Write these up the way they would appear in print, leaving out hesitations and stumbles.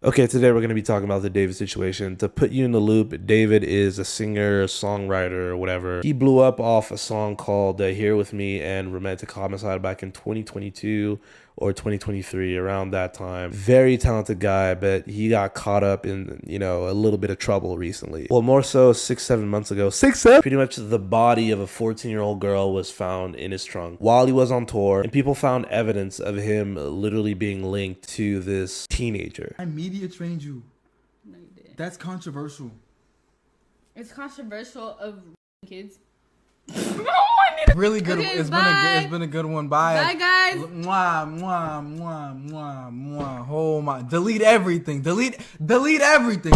Okay, today we're going to be talking about the David situation. To put you in the loop, David is a singer, songwriter, or whatever. He blew up off a song called Here With Me and Romantic Homicide back in 2022 or 2023, around that time. Very talented guy, but he got caught up in, a little bit of trouble recently. Well, more so 6-7 months ago. 6-7? Pretty much the body of a 14-year-old girl was found in his trunk while he was on tour, and people found evidence of him literally being linked to this teenager. I media trained you. No, you didn't. That's controversial. It's controversial of kids. Really good. Okay, It's been a good one. Bye. Bye, guys. Mwah, mwah, mwah, mwah, mwah. Oh my! Delete everything. Delete everything.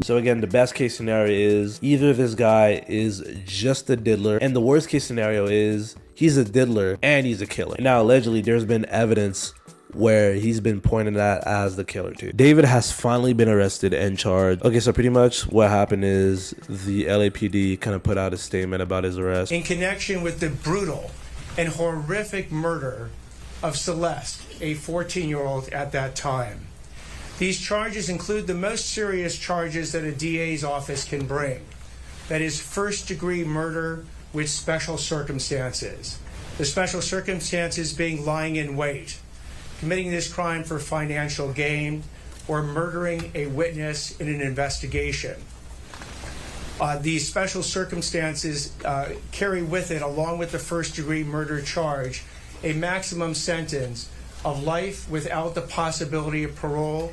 So again, the best case scenario is either this guy is just a diddler, and the worst case scenario is he's a diddler and he's a killer. Now, allegedly, there's been evidence where he's been pointed at as the killer too. David has finally been arrested and charged. Okay, so pretty much what happened is the LAPD kind of put out a statement about his arrest. In connection with the brutal and horrific murder of Celeste, a 14-year-old at that time. These charges include the most serious charges that a DA's office can bring. That is first-degree murder with special circumstances. The special circumstances being lying in wait, committing this crime for financial gain, or murdering a witness in an investigation. These special circumstances carry with it, along with the first-degree murder charge, a maximum sentence of life without the possibility of parole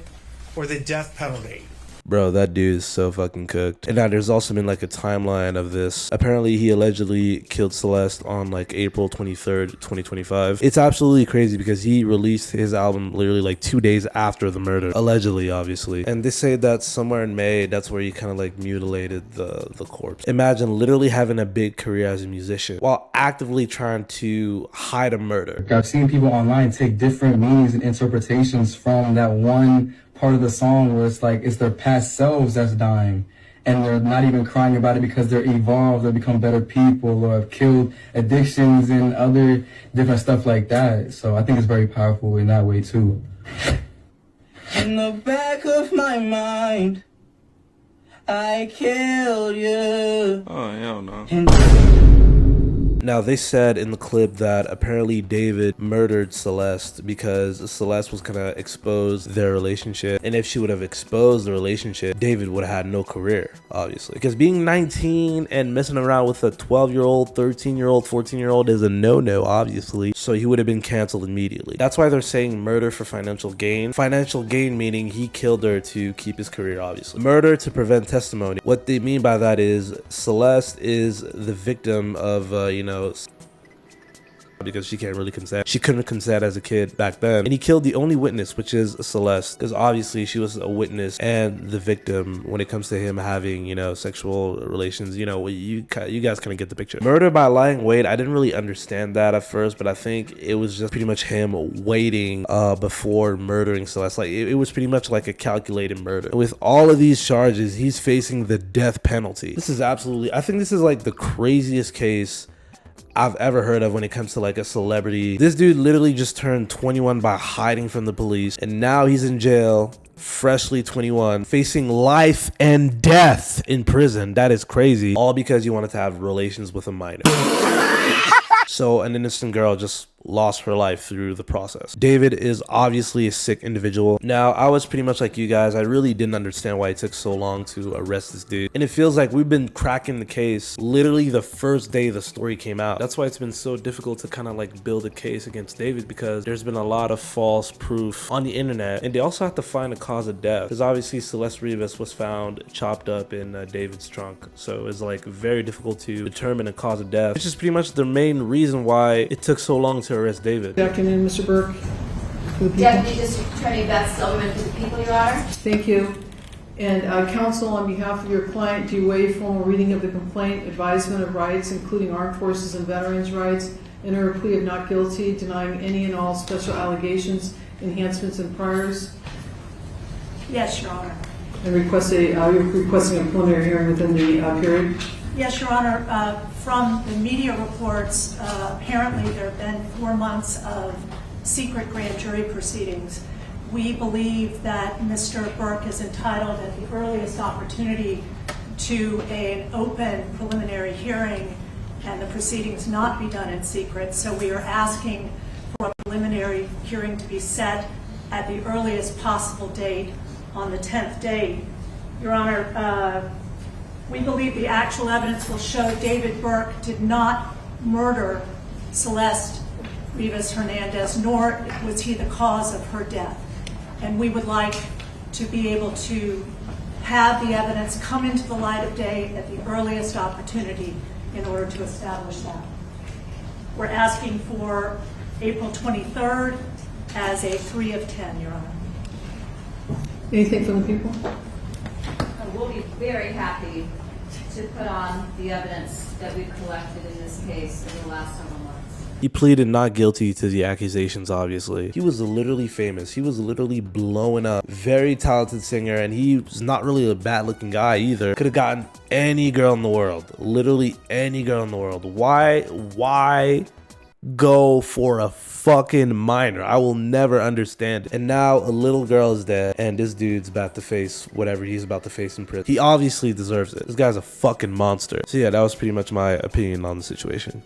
or the death penalty. Bro, that dude is so fucking cooked. And now there's also been like a timeline of this. Apparently he allegedly killed Celeste on like April 23rd, 2025. It's absolutely crazy because he released his album literally like 2 days after the murder. Allegedly, obviously. And they say that somewhere in May, that's where he kind of like mutilated the corpse. Imagine literally having a big career as a musician while actively trying to hide a murder. I've seen people online take different meanings and interpretations from that one part of the song where it's like it's their past selves that's dying, and they're not even crying about it because they're evolved, they become better people, or have killed addictions and other different stuff like that. So I think it's very powerful in that way too. In the back of my mind, I killed you. Oh, hell no. Now, they said in the clip that apparently David murdered Celeste because Celeste was going to expose their relationship. And if she would have exposed the relationship, David would have had no career, obviously. Because being 19 and messing around with a 12-year-old, 13-year-old, 14-year-old is a no-no, obviously. So he would have been canceled immediately. That's why they're saying murder for financial gain. Financial gain meaning he killed her to keep his career, obviously. Murder to prevent testimony. What they mean by that is Celeste is the victim of, because she can't really consent. She couldn't consent as a kid back then. And he killed the only witness, which is Celeste, because obviously she was a witness and the victim when it comes to him having, sexual relations. You guys kind of get the picture. Murder by lying wait, I didn't really understand that at first, but I think it was just pretty much him waiting before murdering Celeste. Like it was pretty much like a calculated murder. And with all of these charges, he's facing the death penalty. I think this is like the craziest case I've ever heard of when it comes to like a celebrity. This dude literally just turned 21 by hiding from the police, and now he's in jail, freshly 21, facing life and death in prison. That is crazy. All because you wanted to have relations with a minor. So an innocent girl just lost her life through the process. David is obviously a sick individual. Now, I was pretty much like you guys. I really didn't understand why it took so long to arrest this dude. And it feels like we've been cracking the case literally the first day the story came out. That's why it's been so difficult to kind of like build a case against David, because there's been a lot of false proof on the internet. And they also have to find a cause of death, because obviously Celeste Rivas was found chopped up in David's trunk. So it's like very difficult to determine a cause of death, which is pretty much the main reason why it took so long to arrest David. Good afternoon, Mr. Burke. Deputy District Attorney Beth Silverman, to the people, Your Honor. Thank you. And counsel, on behalf of your client, do you waive formal reading of the complaint, advisement of rights, including armed forces and veterans' rights, enter a plea of not guilty, denying any and all special allegations, enhancements, and priors? Yes, Your Honor. And you're requesting a preliminary hearing within the period? Yes, Your Honor. From the media reports, apparently there have been 4 months of secret grand jury proceedings We believe that Mr. Burke is entitled at the earliest opportunity to an open preliminary hearing and the proceedings not be done in secret. So we are asking for a preliminary hearing to be set at the earliest possible date on the 10th day. Your Honor, we believe the actual evidence will show David Burke did not murder Celeste Rivas Hernandez, nor was he the cause of her death. And we would like to be able to have the evidence come into the light of day at the earliest opportunity in order to establish that. We're asking for April 23rd as a 3 of 10, Your Honor. Anything from the people? We'll be very happy to put on the evidence that we've collected in this case in the last several months. He pleaded not guilty to the accusations, obviously. He was literally famous. He was literally blowing up. Very talented singer, and he was not really a bad-looking guy either. Could have gotten any girl in the world. Literally any girl in the world. Why go for a fucking minor? I will never understand it. And now a little girl is dead, and this dude's about to face whatever he's about to face in prison. He obviously deserves it. This guy's a fucking monster. So yeah, that was pretty much my opinion on the situation.